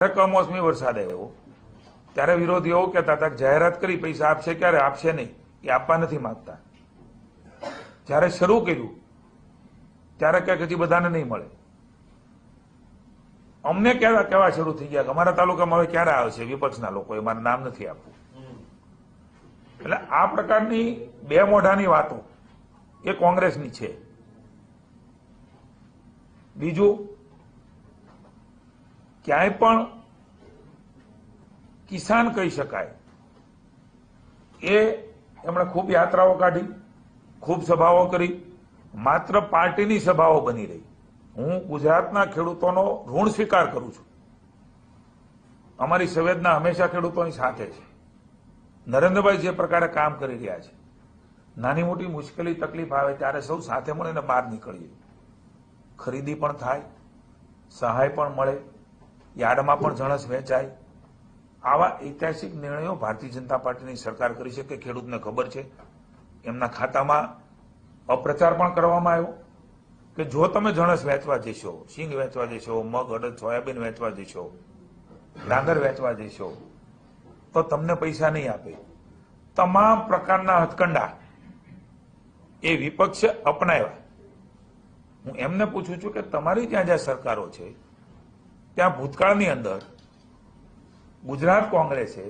કમોસમી વરસાદ આવ્યો ત્યારે વિરોધીઓ એવું કહેતા હતા કે જાહેરાત કરી પૈસા આપશે ક્યારે આપશે નહીં, એ આપવા નથી માંગતા. જ્યારે શરૂ કર્યું ત્યારે ક્યાંક હજી બધાને નહીં મળે. અમને કેવા શરૂ થઈ ગયા કે અમારા તાલુકામાં હવે ક્યારે આવશે વિપક્ષના લોકો, એ મારું નામ નથી આપવું. એટલે આ પ્રકારની બે મોઢાની વાતો એ કોંગ્રેસની છે. બીજું, ક્યાંય પણ કિસાન કહી શકાય એ એમણે ખૂબ યાત્રાઓ કાઢી, ખૂબ સભાઓ કરી, માત્ર પાર્ટીની સભાઓ બની રહી. હું ગુજરાતના ખેડૂતોનો ઋણ સ્વીકાર કરું છું. અમારી સંવેદના હંમેશા ખેડૂતોની સાથે છે. નરેન્દ્રભાઈ જે પ્રકારે કામ કરી રહ્યા છે, નાની મોટી મુશ્કેલી તકલીફ આવે ત્યારે સૌ સાથે મળીને બહાર નીકળીએ. ખરીદી પણ થાય, સહાય પણ મળે, યાર્ડમાં પણ જણસ વેચાય. આવા ઐતિહાસિક નિર્ણયો ભારતીય જનતા પાર્ટીની સરકાર કરી છે કે ખેડૂતને ખબર છે. એમના ખાતામાં અપ્રચાર પણ કરવામાં આવ્યો કે જો તમે જણસ વેચવા જશો, સિંગ વેચવા જશો, મગ, અડદ, સોયાબીન વેચવા જશો, ડાંગર વેચવા જશો તો તમને પૈસા નહીં આપે. તમામ પ્રકારના હથકંડા એ વિપક્ષે અપનાવ્યા. હું એમને પૂછું છું કે તમારી ત્યાં જ્યાં સરકારો છે ત્યાં ભૂતકાળની અંદર ગુજરાત કોંગ્રેસે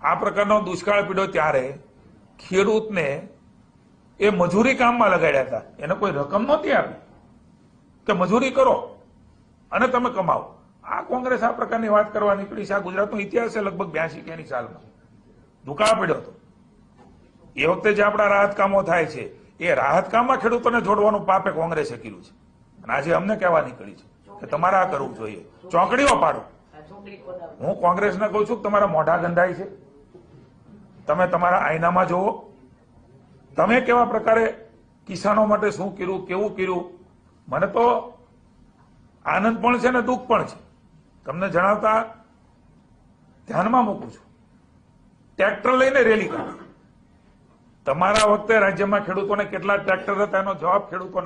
આ પ્રકારનો દુષ્કાળ પીડ્યો ત્યારે ખેડૂતને એ મજૂરી કામમાં લગાડ્યા હતા. એને કોઈ રકમ નહોતી આપી કે મજૂરી કરો અને તમે કમાવો. આ કોંગ્રેસ આ પ્રકારની વાત કરવા નીકળી છે. આ ગુજરાતનો ઇતિહાસ છે. લગભગ 82 ની સાલમાં દુકાળ પડ્યો હતો. એ વખતે જે આપણા રાહત કામો થાય છે એ રાહત કામમાં ખેડૂતોને જોડવાનું પાપે કોંગ્રેસે કર્યું છે. અને આજે અમને કહેવા નીકળી છે કે તમારે આ કરવું જોઈએ. ચોકડીઓ પાડો. હું કોંગ્રેસને કહું છું કે તમારા મોઢા ગંધાય છે. તમે તમારા આઈનામાં જોવો. તમે કેવા પ્રકારે કિસાનો માટે શું કર્યું, કેવું કર્યું. મને તો આનંદ પણ છે ને દુઃખ પણ છે. તમને જણાવતા ધ્યાનમાં મૂકું છું. ટ્રેક્ટર લઈને રેલી કરો. તમારા વખતે રાજ્યમાં ખેડૂતોને કેટલા ટ્રેક્ટર હતા એનો જવાબ ખેડૂતોને